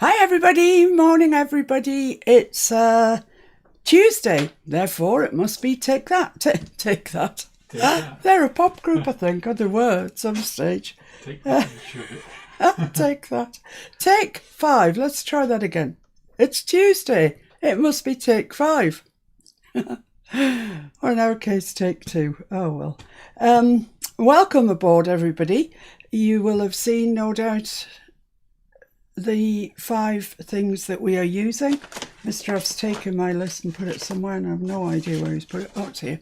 Hi everybody, morning everybody. It's Tuesday, therefore it must be Take That. Take That. Take that. They're a pop group, I think, or they were at some stage. Take that and shove it. Take That. Take 5. Let's try that again. It's Tuesday. It must be Take 5. Or in our case, Take 2. Oh well. Welcome aboard everybody. You will have seen, no doubt, the 5 things that we are using. Mr. F's taken my list and put it somewhere and I have no idea where he's put it. Oh, it's here.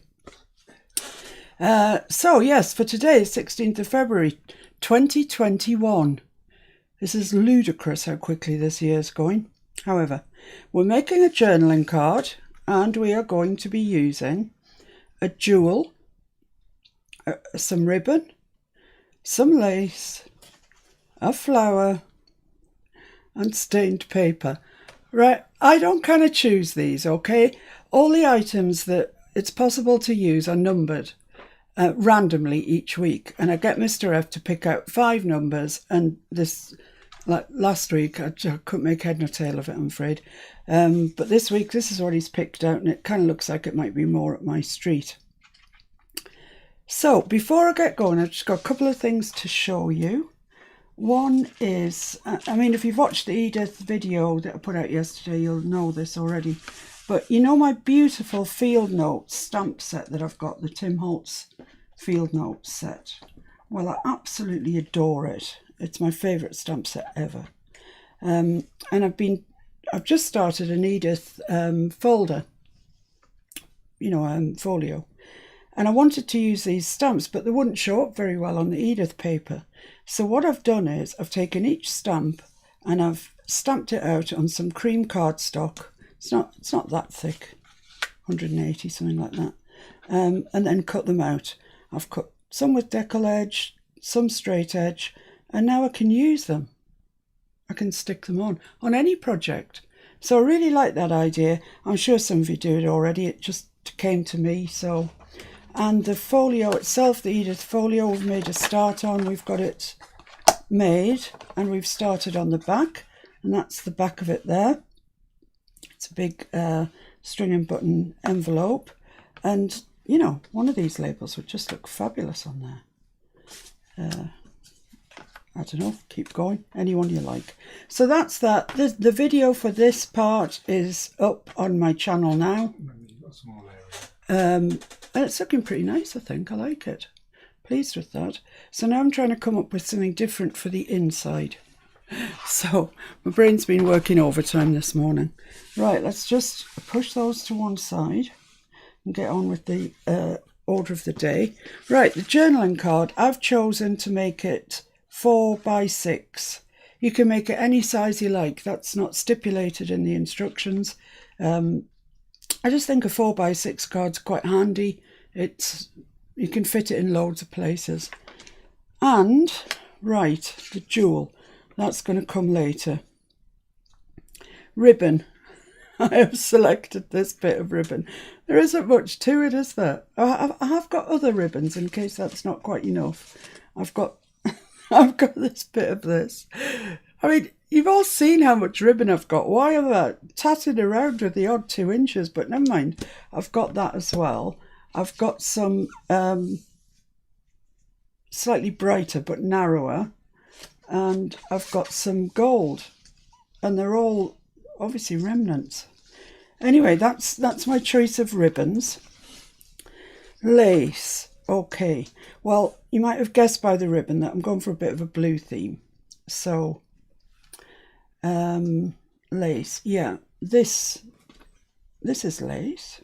So yes, for today, 16th of February 2021. This is ludicrous how quickly this year's going. However, we're making a journaling card and we are going to be using a jewel, some ribbon, some lace, a flower, and stained paper. Right, I don't kind of choose these, okay? All the items that it's possible to use are numbered randomly each week, and I get Mr. F to pick out 5 numbers, and this, like last week, I couldn't make head nor tail of it, I'm afraid. But this week, this is what he's picked out, and it kind of looks like it might be more up my street. So, before I get going, I've just got a couple of things to show you. One is, I mean, if you've watched the Edith video that I put out yesterday, you'll know this already. But you know my beautiful field notes stamp set that I've got, the Tim Holtz field notes set? Well, I absolutely adore it. It's my favourite stamp set ever. And I've just started an Edith folder, folio. And I wanted to use these stamps, but they wouldn't show up very well on the Edith paper. So what I've done is I've taken each stamp and I've stamped it out on some cream cardstock. It's not that thick, 180, something like that. And then cut them out. I've cut some with decal edge, some straight edge, and now I can use them. I can stick them on any project. So I really like that idea. I'm sure some of you do it already. It just came to me, so... And the folio itself, the Edith folio, we've made a start on. We've got it made and we've started on the back, and that's the back of it there. It's a big string and button envelope, and one of these labels would just look fabulous on there. I don't know, keep going, any one you like. So that's that. The video for this part is up on my channel now. And it's looking pretty nice, I think. I like it. Pleased with that. So now I'm trying to come up with something different for the inside. So my brain's been working overtime this morning. Right, let's just push those to one side and get on with the order of the day. Right, the journaling card, I've chosen to make it 4 by 6. You can make it any size you like. That's not stipulated in the instructions. I just think a 4 by 6 card's quite handy. You can fit it in loads of places. And, right, the jewel. That's going to come later. Ribbon. I have selected this bit of ribbon. There isn't much to it, is there? I have got other ribbons in case that's not quite enough. I've got this bit of this. I mean, you've all seen how much ribbon I've got. Why am I tatting around with the odd 2 inches? But never mind. I've got that as well. I've got some slightly brighter but narrower. And I've got some gold. And they're all obviously remnants. Anyway, that's my choice of ribbons. Lace. Okay. Well, you might have guessed by the ribbon that I'm going for a bit of a blue theme. So... lace, yeah, this is lace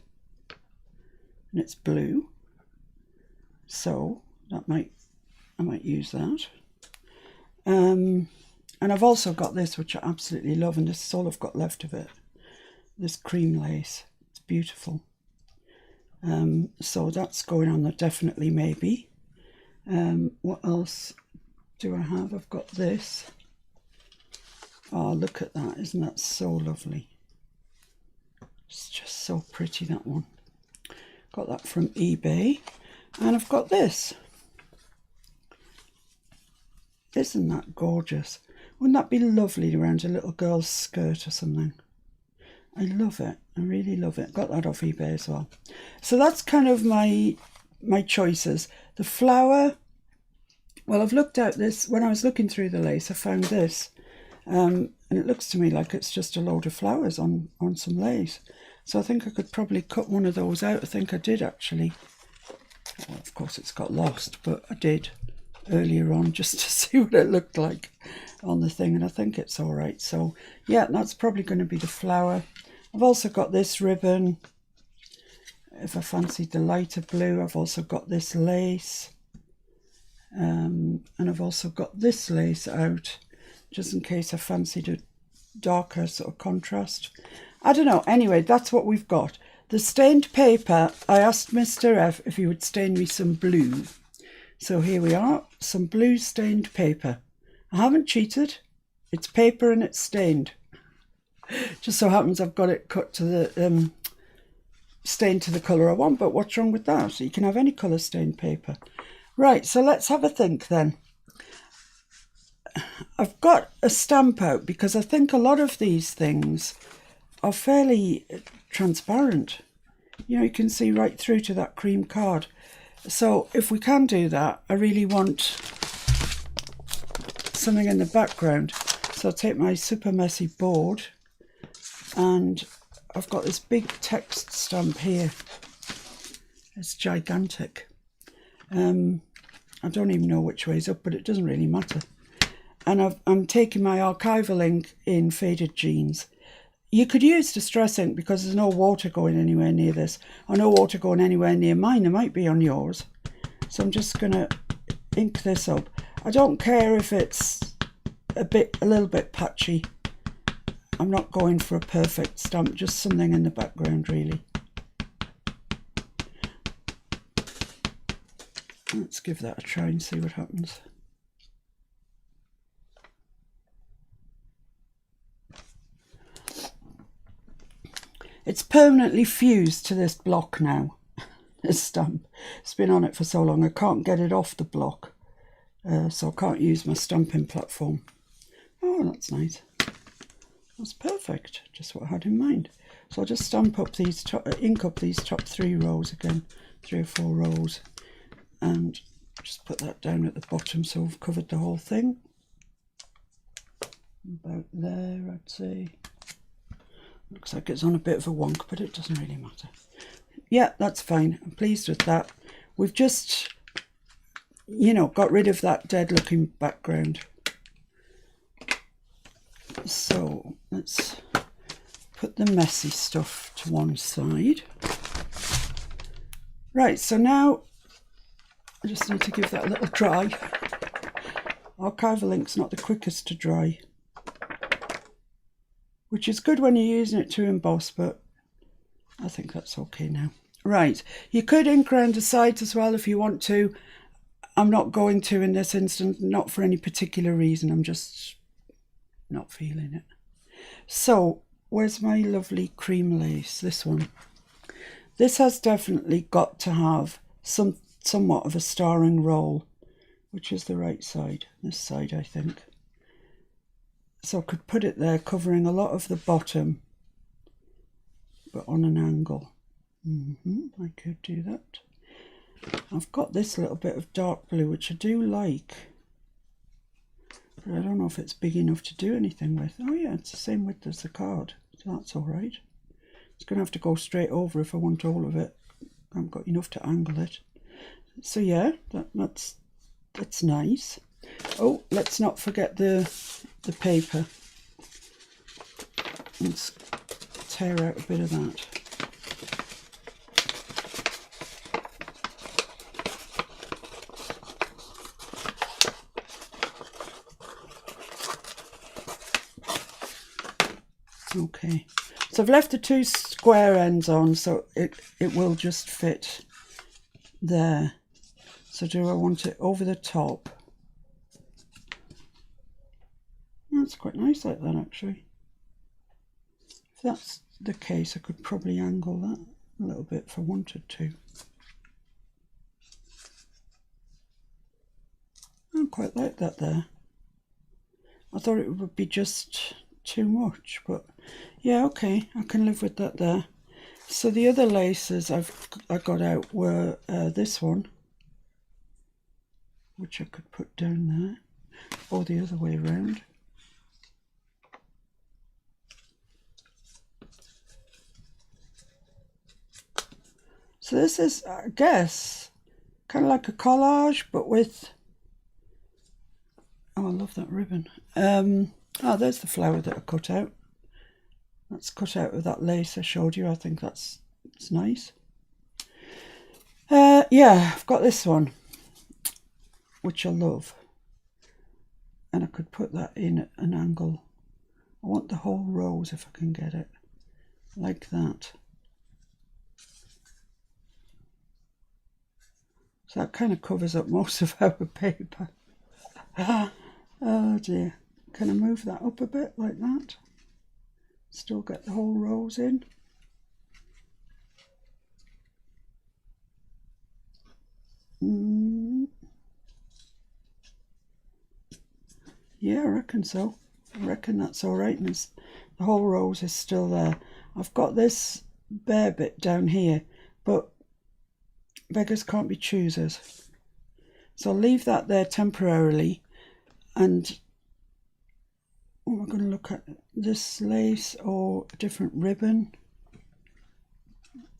and it's blue, so I might use that. And I've also got this, which I absolutely love, and this is all I've got left of it, this cream lace. It's beautiful. So that's going on there, definitely, maybe. What else do I have? I've got this. Oh, look at that. Isn't that so lovely? It's just so pretty, that one. Got that from eBay. And I've got this. Isn't that gorgeous? Wouldn't that be lovely around a little girl's skirt or something? I love it. I really love it. Got that off eBay as well. So that's kind of my choices. The flower, well, I've looked at this. When I was looking through the lace, I found this. And it looks to me like it's just a load of flowers on some lace. So I think I could probably cut one of those out. I think I did actually. Well, of course it's got lost, but I did earlier on just to see what it looked like on the thing, and I think it's all right. So yeah, that's probably going to be the flower. I've also got this ribbon if I fancied the lighter blue. I've also got this lace, and I've also got this lace out just in case I fancied a darker sort of contrast. I don't know. Anyway, that's what we've got. The stained paper, I asked Mr. F if he would stain me some blue. So here we are, some blue stained paper. I haven't cheated. It's paper and it's stained. Just so happens I've got it cut to the stained to the colour I want, but what's wrong with that? So you can have any colour stained paper. Right, so let's have a think then. I've got a stamp out because I think a lot of these things are fairly transparent. You know, you can see right through to that cream card. So if we can do that, I really want something in the background. So I'll take my super messy board, and I've got this big text stamp here. It's gigantic. I don't even know which way's up, but it doesn't really matter. And I'm taking my archival ink in Faded Jeans. You could use Distress ink because there's no water going anywhere near this, or no water going anywhere near mine. There might be on yours. So I'm just going to ink this up. I don't care if it's a little bit patchy. I'm not going for a perfect stamp, just something in the background really. Let's give that a try and see what happens. It's permanently fused to this block now, this stamp. It's been on it for so long I can't get it off the block, so I can't use my stamping platform. Oh, that's nice. That's perfect, just what I had in mind. So I'll just stamp up these, ink up these top 3 rows again, 3 or 4 rows, and just put that down at the bottom so we've covered the whole thing. About there, I'd say. Looks like it's on a bit of a wonk, but it doesn't really matter. Yeah, that's fine. I'm pleased with that. We've just, you know, got rid of that dead looking background. So let's put the messy stuff to one side. Right, so now I just need to give that a little dry. Archival ink's not the quickest to dry, which is good when you're using it to emboss, but I think that's okay now. Right, you could ink around the sides as well if you want to. I'm not going to in this instance, not for any particular reason. I'm just not feeling it. So, where's my lovely cream lace? This one. This has definitely got to have somewhat of a starring role, which is the right side, this side I think. So I could put it there covering a lot of the bottom, but on an angle. I could do that. I've got this little bit of dark blue, which I do like, but I don't know if it's big enough to do anything with. Oh yeah, it's the same width as the card, so that's all right. It's going to have to go straight over if I want all of it. I haven't got enough to angle it. So yeah, that's nice. Oh, let's not forget the paper. Let's tear out a bit of that. Okay, so I've left the 2 square ends on, so it will just fit there. So do I want it over the top? That's quite nice like that actually. If that's the case, I could probably angle that a little bit if I wanted to. I quite like that there. I thought it would be just too much, but yeah, okay, I can live with that there. So the other laces I got out were this one, which I could put down there, or the other way around. So this is, I guess, kind of like a collage, but with, oh, I love that ribbon. Oh, there's the flower that I cut out. That's cut out of that lace I showed you. I think it's nice. Yeah, I've got this one, which I love. And I could put that in at an angle. I want the whole rose if I can get it, like that. So that kind of covers up most of our paper. Oh dear. Can I move that up a bit like that? Still get the whole rose in. Yeah, I reckon so. I reckon that's all right. And the whole rose is still there. I've got this bare bit down here, but beggars can't be choosers. So I'll leave that there temporarily. And what am I going to look at? This lace or a different ribbon?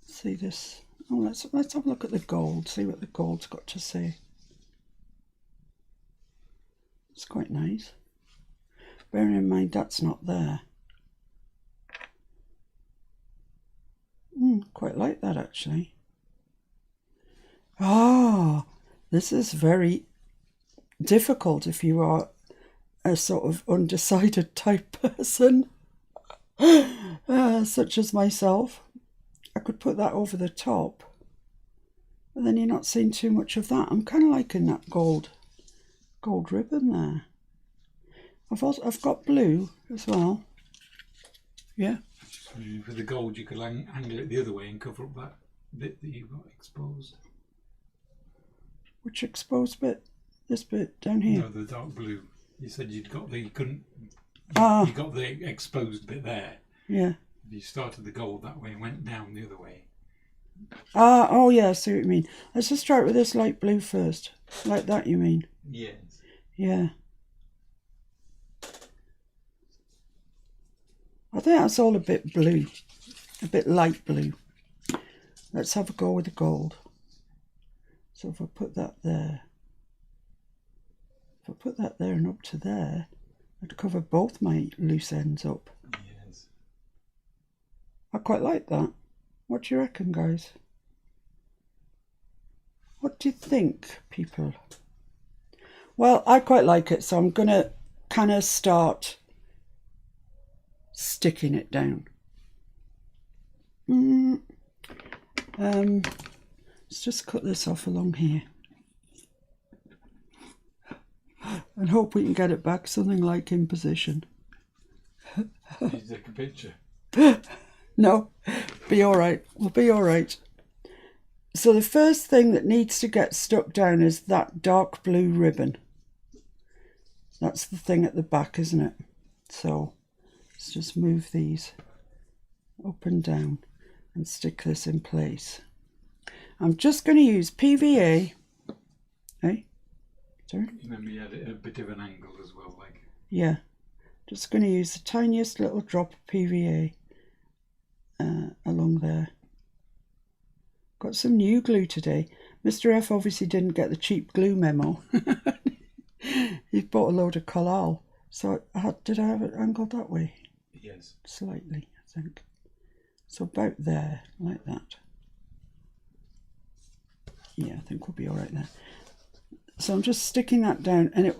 See this? Oh, let's have a look at the gold. See what the gold's got to say. It's quite nice. Bearing in mind that's not there. Quite like that actually. Ah, this is very difficult if you are a sort of undecided type person, such as myself. I could put that over the top, but then you're not seeing too much of that. I'm kind of liking that gold ribbon there. I've got blue as well. Yeah. With the gold, you could angle it the other way and cover up that bit that you've got exposed. Which exposed bit? This bit down here? No, the dark blue. You said you got the exposed bit there. Yeah. You started the gold that way and went down the other way. Oh yeah, I see what you mean. Let's just start with this light blue first. Like that, you mean? Yes. Yeah. I think that's all a bit blue. A bit light blue. Let's have a go with the gold. So if I put that there. If I put that there and up to there, I'd cover both my loose ends up. Yes. I quite like that. What do you reckon, guys? What do you think, people? Well, I quite like it, so I'm going to kind of start sticking it down. Let's just cut this off along here. And hope we can get it back something like in position. Did you take a picture? No, be all right. We'll be all right. So the first thing that needs to get stuck down is that dark blue ribbon. That's the thing at the back, isn't it? So let's just move these up and down and stick this in place. I'm just going to use PVA. Hey? Sorry? Remember you had it at a bit of an angle as well, like. Yeah. Just going to use the tiniest little drop of PVA along there. Got some new glue today. Mr. F obviously didn't get the cheap glue memo. He bought a load of collal. So did I have it angled that way? Yes. Slightly, I think. So about there, like that. Yeah, I think we'll be all right there. So I'm just sticking that down, and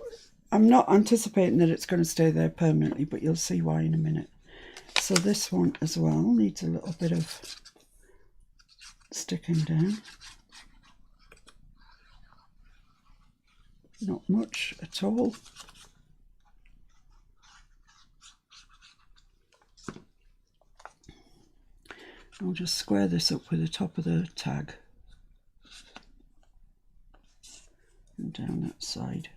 I'm not anticipating that it's going to stay there permanently, but you'll see why in a minute. So this one as well needs a little bit of sticking down. Not much at all. I'll just square this up with the top of the tag. And down that side.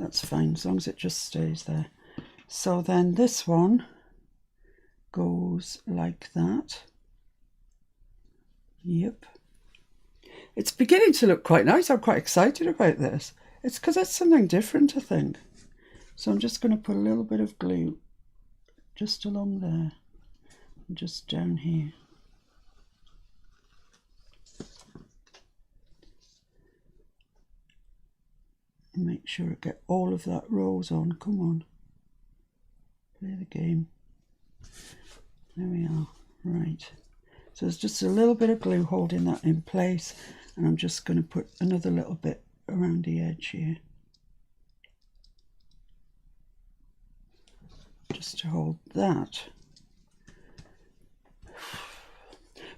That's fine, as long as it just stays there. So then this one goes like that. Yep. It's beginning to look quite nice. I'm quite excited about this. It's because it's something different, I think. So I'm just going to put a little bit of glue just along there and just down here. And make sure I get all of that rose on. Come on. Play the game. There we are. Right. So there's just a little bit of glue holding that in place, and I'm just going to put another little bit around the edge here. Just to hold that.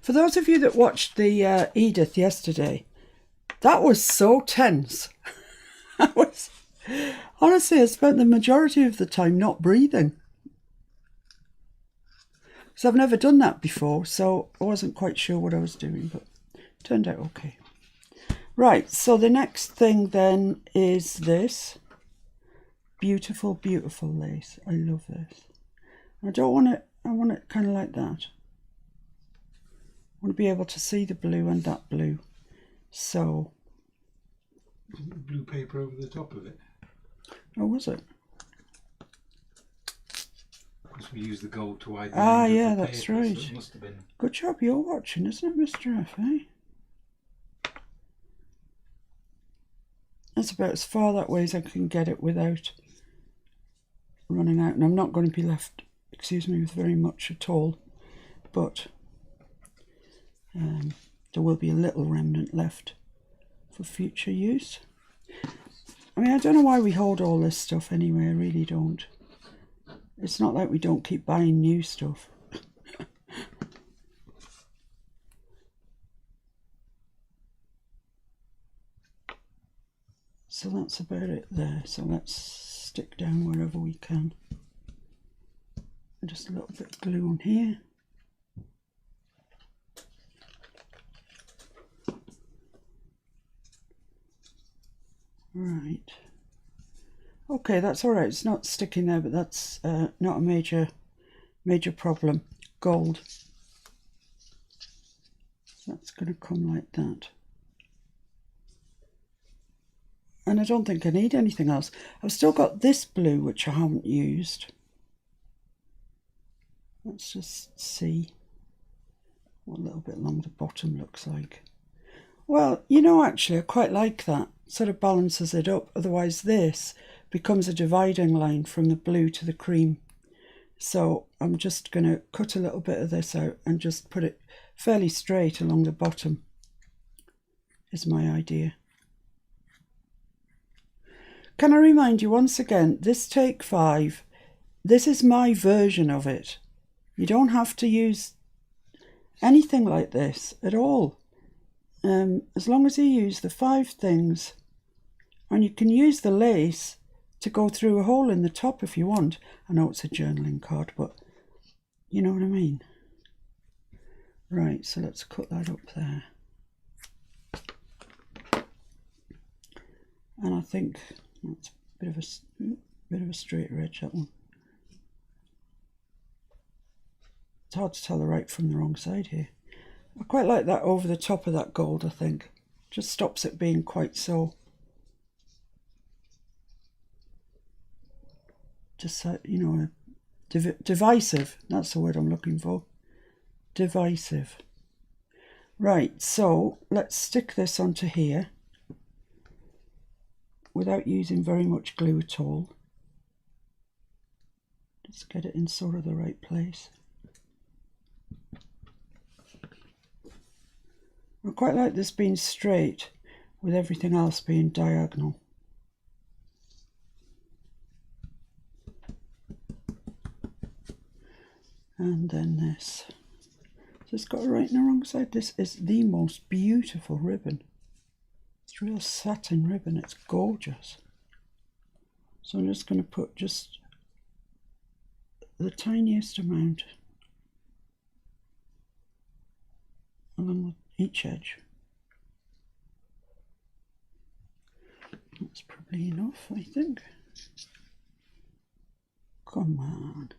For those of you that watched the Edith yesterday, that was so tense. Honestly, I spent the majority of the time not breathing. So I've never done that before, so I wasn't quite sure what I was doing, but it turned out okay. Right, so the next thing then is this. Beautiful, beautiful lace. I love this. I don't want it, I want it kind of like that. I want to be able to see the blue and that blue. So. Blue paper over the top of it. Oh, was it? Because we used the gold to hide the yeah, the that's paper, right. So it must have been. Good job you're watching, isn't it, Mr. F, eh? That's about as far that way as I can get it without running out. And I'm not going to be left, excuse me, with very much at all. But there will be a little remnant left for future use. I mean, I don't know why we hold all this stuff anyway. I really don't. It's not like we don't keep buying new stuff. So that's about it there. So let's stick down wherever we can. Just a little bit of glue on here. Right. Okay, that's all right. It's not sticking there, but that's not a major problem. Gold. So that's going to come like that. And I don't think I need anything else. I've still got this blue, which I haven't used. Let's just see what a little bit along the bottom looks like. Well, you know, actually, I quite like that. Sort of balances it up. Otherwise, this becomes a dividing line from the blue to the cream. So I'm just going to cut a little bit of this out and just put it fairly straight along the bottom, is my idea. Can I remind you once again, this Take 5, this is my version of it. You don't have to use anything like this at all. As long as you use the 5 things, and you can use the lace to go through a hole in the top if you want. I know it's a journaling card, but you know what I mean. Right, so let's cut that up there. And I think that's a bit of a straighter edge, that one. It's hard to tell the right from the wrong side here. I quite like that over the top of that gold, I think. Just stops it being quite so, just you know, divisive. That's the word I'm looking for. Divisive. Right, so let's stick this onto here without using very much glue at all. Just get it in sort of the right place. I quite like this being straight with everything else being diagonal. And then this. So it's got it right in the wrong side. This is the most beautiful ribbon. It's real satin ribbon. It's gorgeous. So I'm just going to put just the tiniest amount along each edge. That's probably enough, I think. Come on.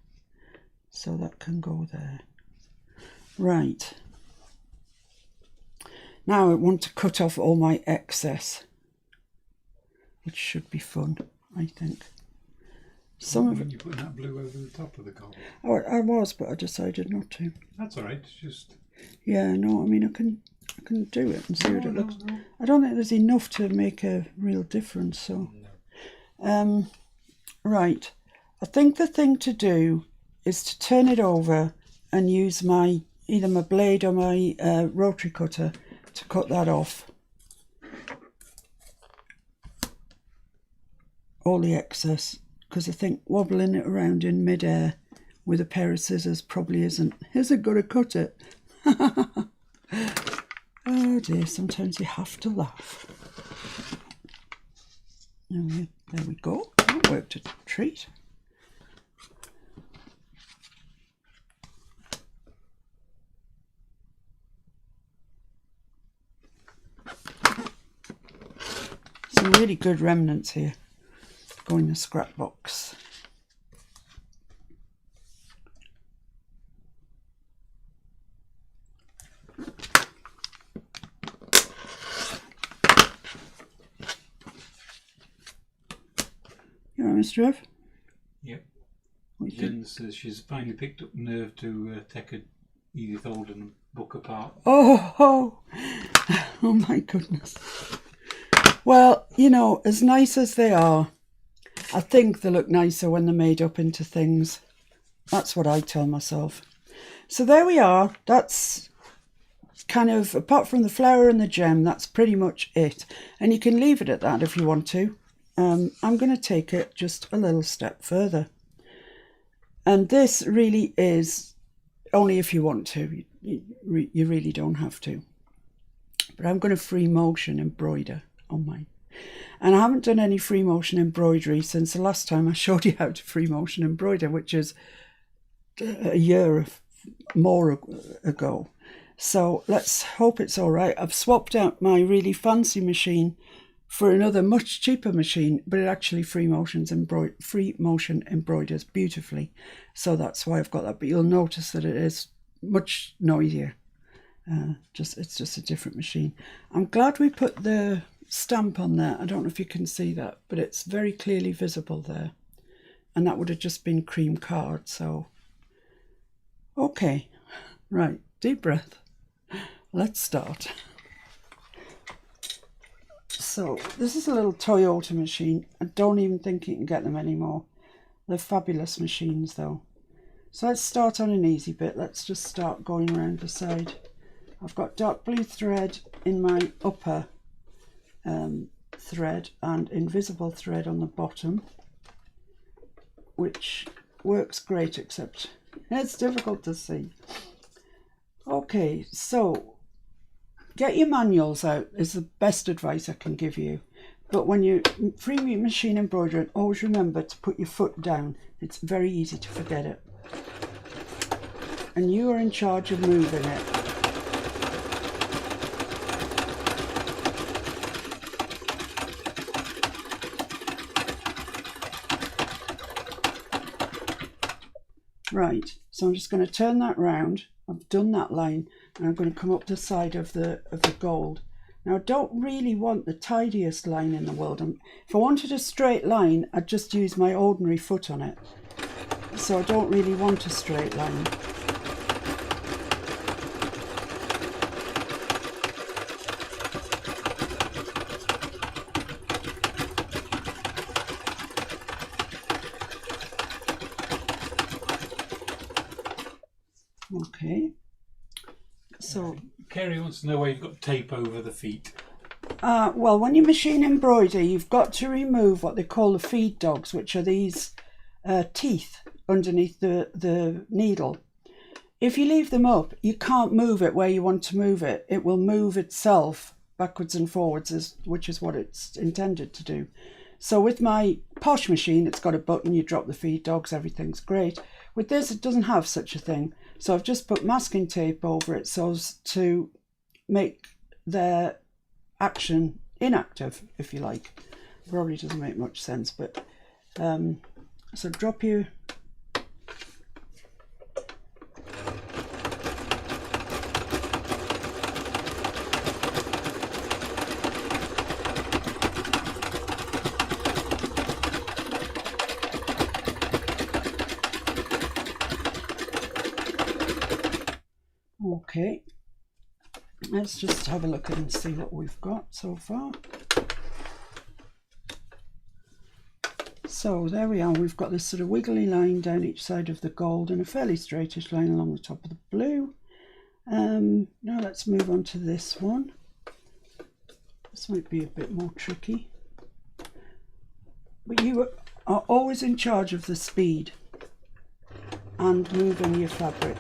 So that can go there. Right. Now I want to cut off all my excess, which should be fun, I think. Some of it. You put that blue over the top of the gold. Oh, I was, but I decided not to. That's all right. It's just. Yeah, no, I mean I can do it and see what it looks. No. I don't think there's enough to make a real difference. So, right. I think the thing to do is to turn it over and use either my blade or my rotary cutter to cut that off. All the excess, because I think wobbling it around in mid-air with a pair of scissors probably isn't going to cut it. Oh dear, sometimes you have to laugh. There we go. That worked a treat. Some really good remnants here. Go in the scrap box. You all right, Mr. Ev? Yep. What do you Jen think? says she's finally picked up nerve to take a Edith Holden book apart. Oh my goodness. Well, you know, as nice as they are, I think they look nicer when they're made up into things. That's what I tell myself. So there we are. That's kind of, apart from the flower and the gem, that's pretty much it. And you can leave it at that if you want to. I'm going to take it just a little step further. And this really is only if you want to. You really don't have to. But I'm going to free motion embroider on mine. And I haven't done any free motion embroidery since the last time I showed you how to free motion embroider, which is a year more ago. So let's hope it's all right. I've swapped out my really fancy machine for another much cheaper machine, but it actually free motion embroiders beautifully. So that's why I've got that. But you'll notice that it is much noisier. It's just a different machine. I'm glad we put the stamp on there. I don't know if you can see that, but it's very clearly visible there. And that would have just been cream card. So, okay, right, deep breath. Let's start. So this is a little Toyota machine. I don't even think you can get them anymore. They're fabulous machines though. So let's start on an easy bit. Let's just start going around the side. I've got dark blue thread in my upper thread and invisible thread on the bottom, which works great, except it's difficult to see. Okay, so get your manuals out is the best advice I can give you. But when you free machine embroidering, always remember to put your foot down. It's very easy to forget it. And you are in charge of moving it. Right, so I'm just going to turn that round. I've done that line, and I'm going to come up the side of the gold. Now I don't really want the tidiest line in the world. If I wanted a straight line, I'd just use my ordinary foot on it. So I don't really want a straight line. Okay, so Kerry wants to know why you've got tape over the feet. well, when you machine embroider, you've got to remove what they call the feed dogs, which are these teeth underneath the needle. If you leave them up, you can't move it where you want to move it. It will move itself backwards and forwards, which is what it's intended to do. So with my posh machine, it's got a button, you drop the feed dogs, everything's great. With this, it doesn't have such a thing. So I've just put masking tape over it so as to make their action inactive, if you like. Probably doesn't make much sense, but So drop you. Okay, let's just have a look and see what we've got so far. So there we are, we've got this sort of wiggly line down each side of the gold and a fairly straightish line along the top of the blue. Now let's move on to this one. This might be a bit more tricky. But you are always in charge of the speed and moving your fabric.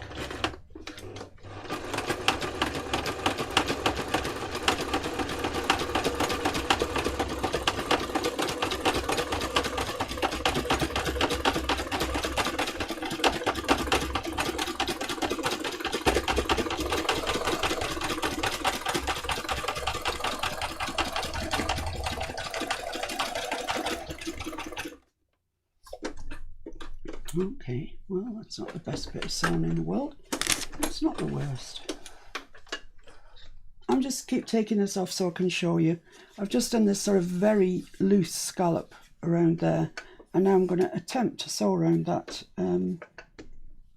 Okay, well, that's not the best bit of sewing in the world. It's not the worst. I'm just keep taking this off so I can show you. I've just done this sort of very loose scallop around there, and now I'm going to attempt to sew around that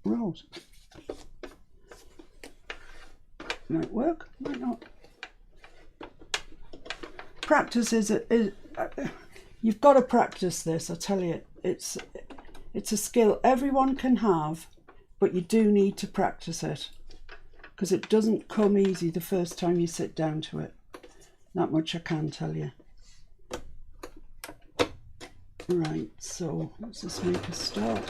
rose. Might work, might not. Practice is you've got to practice this, I tell you. It's a skill everyone can have, but you do need to practice it because it doesn't come easy the first time you sit down to it. That much I can tell you. Right, so let's just make a start.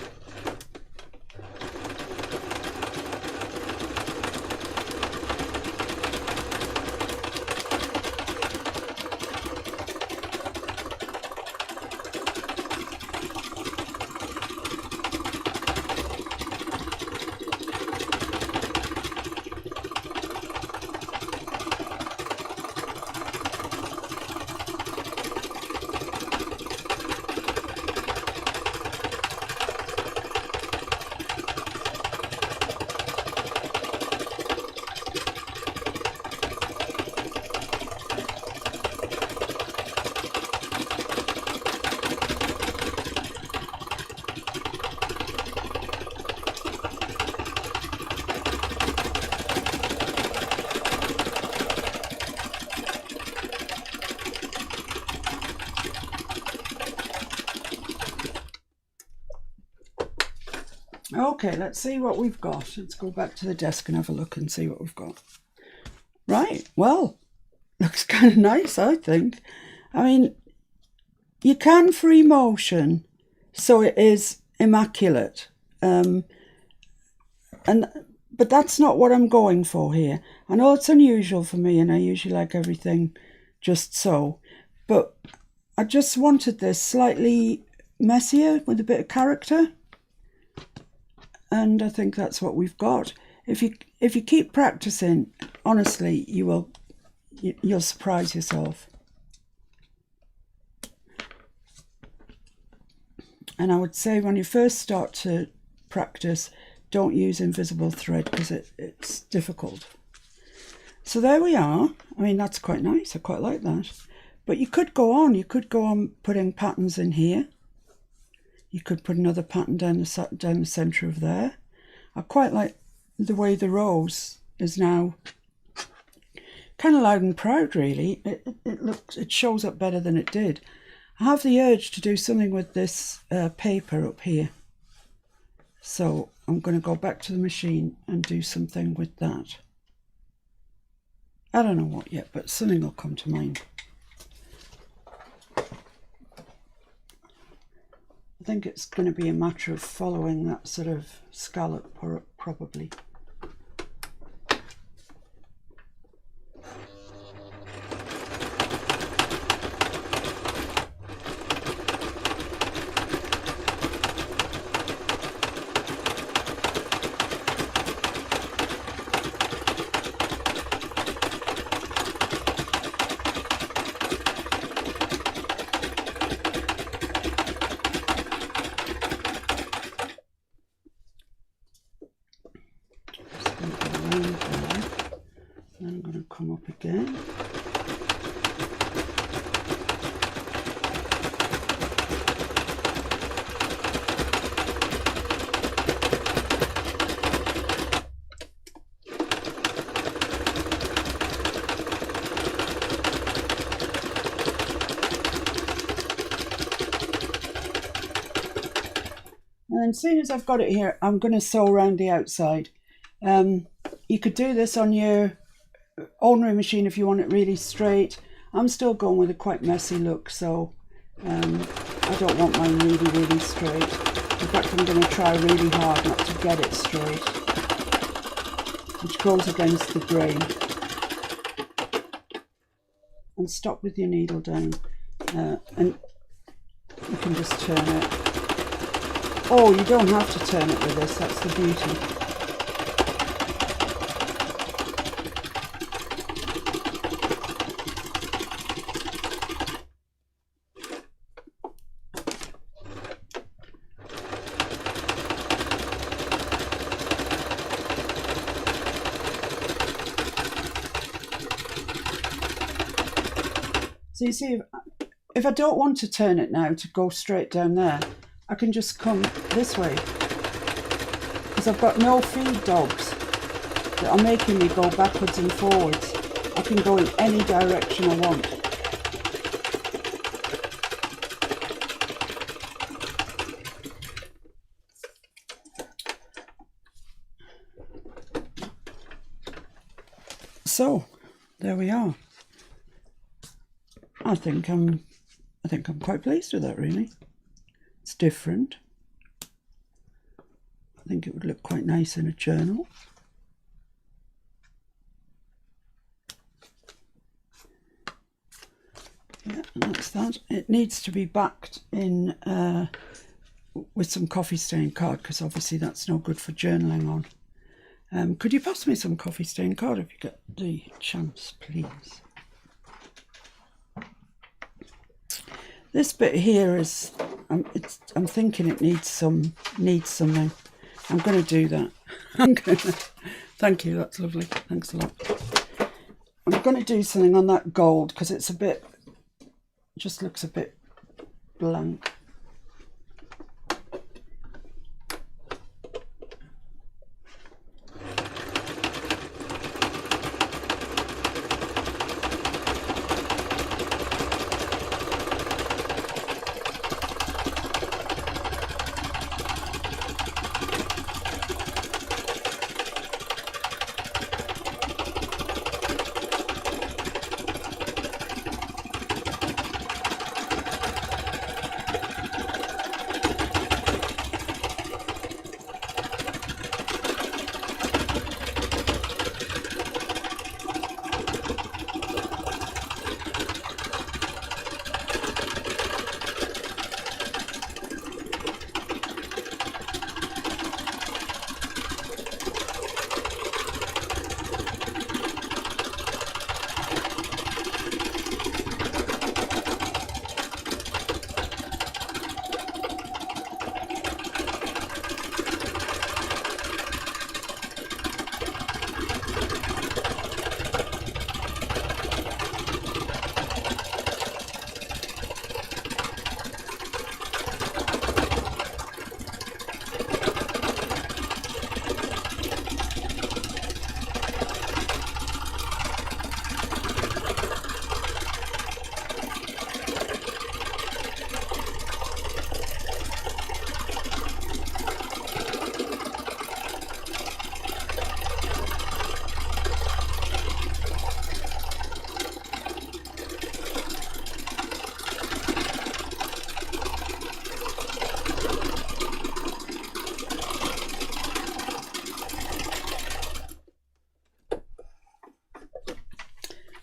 Okay, let's see what we've got. Let's go back to the desk and have a look and see what we've got. Right, well, looks kind of nice, I think. I mean, you can free motion, so it is immaculate. But that's not what I'm going for here. I know it's unusual for me, and I usually like everything just so. But I just wanted this slightly messier with a bit of character. And I think that's what we've got. If you keep practicing, honestly, you'll surprise yourself. And I would say when you first start to practice, don't use invisible thread because it's difficult. So there we are. I mean, that's quite nice. I quite like that. But you could go on. You could go on putting patterns in here. You could put another pattern down the centre of there. I quite like the way the rose is now kind of loud and proud, really. It shows up better than it did. I have the urge to do something with this paper up here. So I'm going to go back to the machine and do something with that. I don't know what yet, but something will come to mind. I think it's going to be a matter of following that sort of scallop, probably. Then I'm going to come up again. And then, seeing as I've got it here, I'm going to sew around the outside. You could do this on your ordinary machine if you want it really straight. I'm still going with a quite messy look, so I don't want mine really straight. In fact, I'm going to try really hard not to get it straight, which goes against the grain. And stop with your needle down, and you can just turn it. Oh, you don't have to turn it with this, that's the beauty. So you see, if I don't want to turn it now to go straight down there, I can just come this way, because I've got no feed dogs that are making me go backwards and forwards. I can go in any direction I want. So there we are. I think I'm quite pleased with that, really. It's different. I think it would look quite nice in a journal. Yeah, and that's that. It needs to be backed in with some coffee stain card, because obviously that's no good for journaling on. Could you pass me some coffee stain card if you get the chance, please? This bit here is, I'm thinking it needs something. I'm going to do that. Thank you, that's lovely. Thanks a lot. I'm going to do something on that gold, because it's a bit, just looks a bit blank.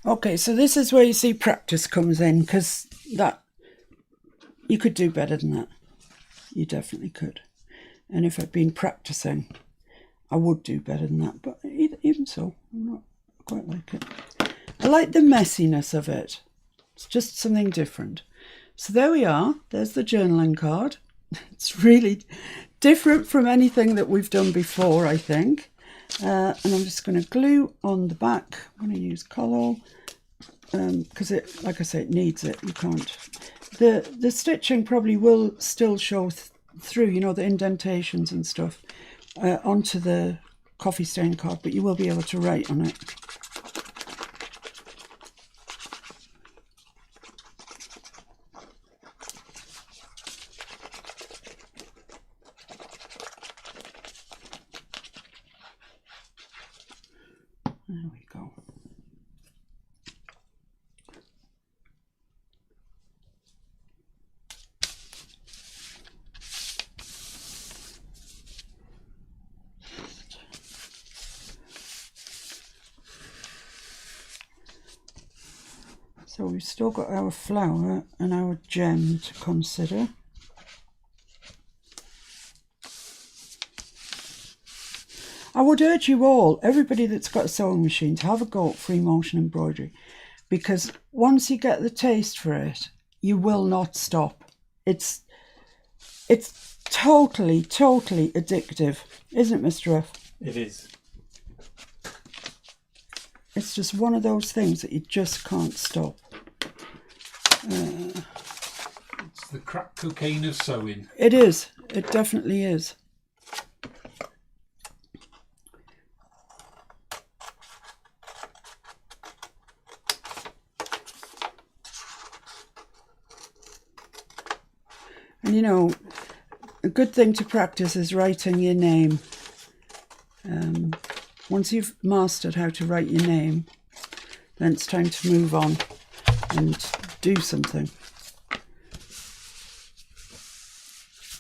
Okay, so this is where you see practice comes in, because that, you could do better than that. You definitely could. And if I'd been practicing, I would do better than that. But even so, I'm not quite like it. I like the messiness of it. It's just something different. So there we are. There's the journaling card. It's really different from anything that we've done before, I think. And I'm just going to glue on the back. I'm going to use Colo because it, like I say, it needs it. You can't. The stitching probably will still show through, you know, the indentations and stuff onto the coffee stain card, but you will be able to write on it. There we go. So we've still got our flower and our gem to consider. I would urge you all, everybody that's got a sewing machine, to have a go at free motion embroidery, because once you get the taste for it, you will not stop. It's totally addictive, isn't it, Mr. F? It is. It's just one of those things that you just can't stop. It's the crack cocaine of sewing. It is. It definitely is. And you know, a good thing to practice is writing your name. Once you've mastered how to write your name, then it's time to move on and do something.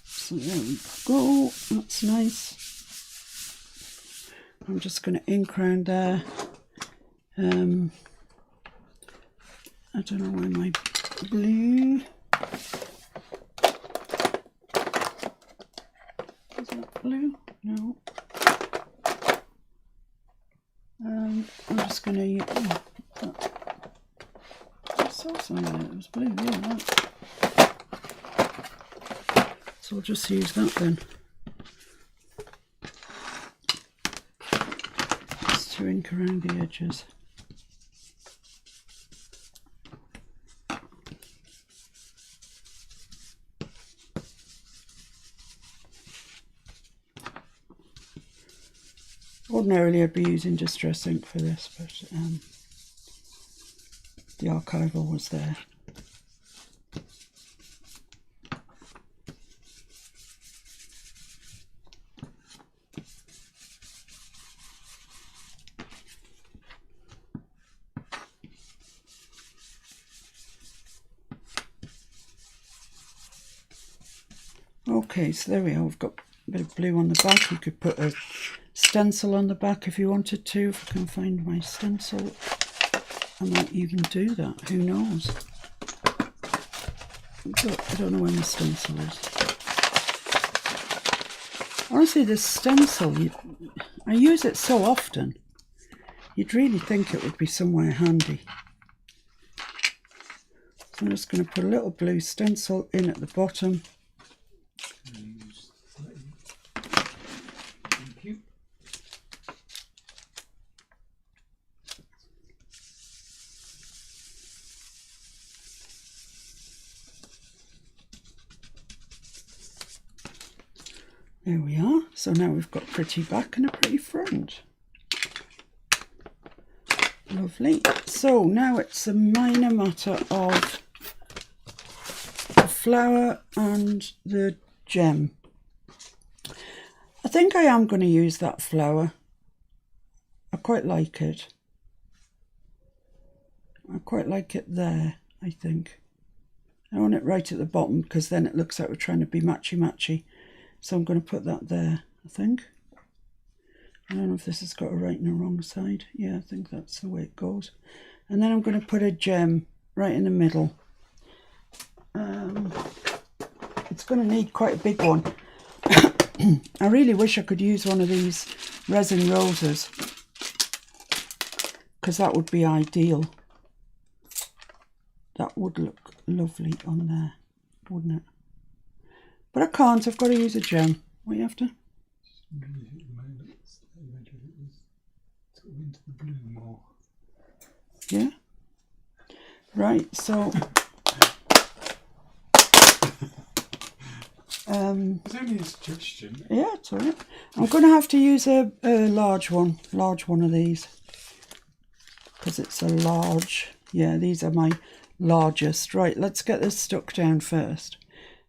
So there we go, that's nice. I'm just going to ink around there. I don't know where my blue... Is that blue? No. I'm just going to use... I saw something there, it was blue, yeah, that. So I'll just use that then. Just to ink around the edges. Ordinarily I'd be using Distress ink for this, but the archival was there. Okay, so there we are. We've got a bit of blue on the back. You could put a stencil on the back if you wanted to. If I can find my stencil, I might even do that. Who knows? I don't know where my stencil is. Honestly, this stencil, I use it so often. You'd really think it would be somewhere handy. So I'm just going to put a little blue stencil in at the bottom. Thank you. There we are. So now we've got a pretty back and a pretty front. Lovely. So now it's a minor matter of the flower and the gem. I think I am going to use that flower. I quite like it. I quite like it there, I think. I want it right at the bottom because then it looks like we're trying to be matchy-matchy. So I'm going to put that there, I think. I don't know if this has got a right and a wrong side. Yeah, I think that's the way it goes. And then I'm going to put a gem right in the middle. It's going to need quite a big one. I really wish I could use one of these resin roses, because that would be ideal. That would look lovely on there, wouldn't it? But I can't, I've got to use a gem. What you have to? into the blue more. Yeah. Right, so It's only a suggestion. yeah, it's all right. I'm going to have to use a large one of these, because it's a large. Yeah, these are my largest. Right, let's get this stuck down first.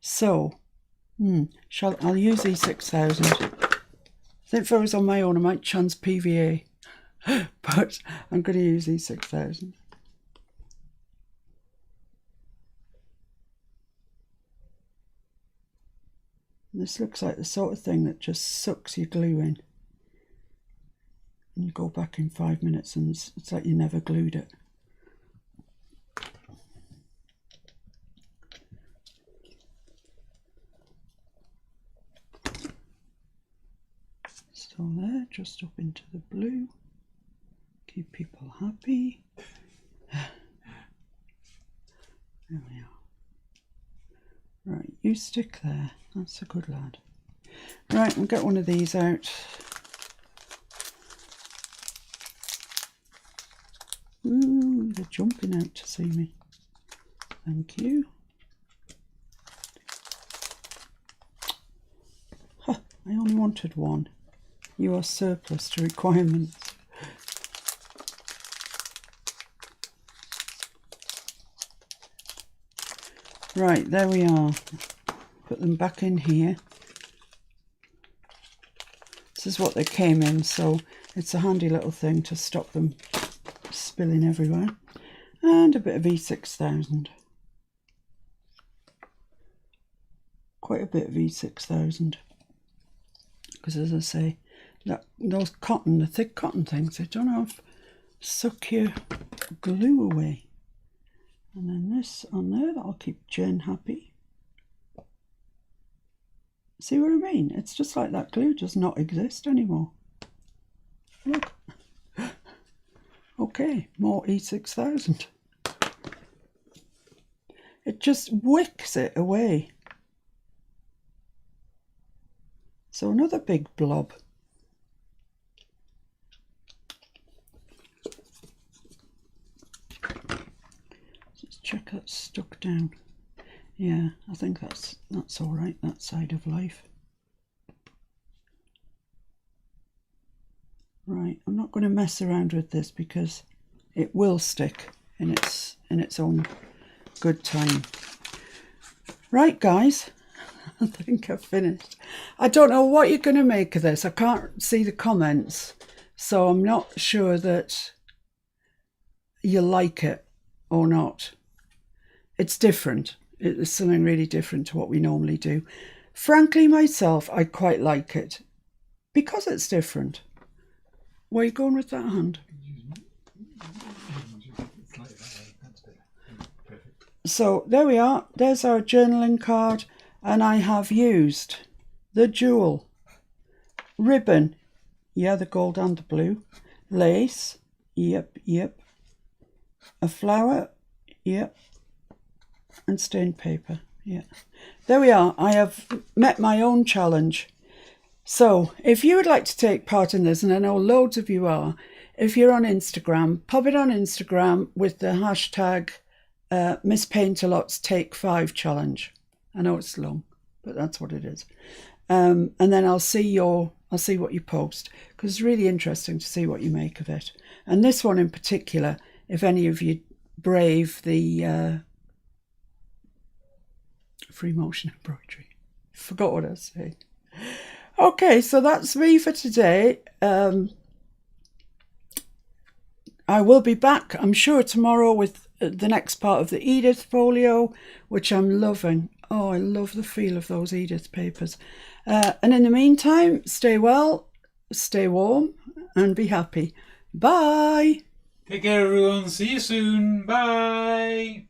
So, I'll use these 6,000. I think if I was on my own, I might chance PVA, but I'm going to use these 6,000. This looks like the sort of thing that just sucks your glue in. And you go back in 5 minutes and it's like you never glued it. So there, just up into the blue. Keep people happy. There we are. Right, you stick there. That's a good lad. Right, we'll get one of these out. Ooh, they're jumping out to see me. Thank you. Huh, I only wanted one. You are surplus to requirements. Right, there we are. Put them back in here. This is what they came in, so it's a handy little thing to stop them spilling everywhere. And a bit of E6000. Quite a bit of E6000. Because as I say, those cotton, the thick cotton things, they don't have suck your glue away. And then this on there, that'll keep Jen happy. See what I mean? It's just like that glue does not exist anymore. Look. Okay, more E6000. It just wicks it away. So another big blob. Let's check that's stuck down. Yeah, I think that's all right, that side of life. Right, I'm not going to mess around with this because it will stick in its own good time. Right, guys, I think I've finished. I don't know what you're going to make of this. I can't see the comments, so I'm not sure that you like it or not. It's different. It's something really different to what we normally do. Frankly, myself, I quite like it because it's different. Where are you going with that hand? So there we are. There's our journaling card, and I have used the jewel, ribbon, yeah, the gold and the blue, lace, yep, a flower, yep, and stained paper, yeah. There we are. I have met my own challenge. So if you would like to take part in this, and I know loads of you are, if you're on Instagram, pop it on Instagram with the hashtag Miss Paintalot's Take 5 Challenge. I know it's long, but that's what it is. And then I'll see what you post, because it's really interesting to see what you make of it. And this one in particular, if any of you brave the free motion embroidery. Forgot what I was saying. Okay, so that's me for today. I will be back, I'm sure, tomorrow with the next part of the Edith folio, which I'm loving. Oh, I love the feel of those Edith papers. And in the meantime, stay well, stay warm, and be happy. Bye! Take care, everyone. See you soon. Bye!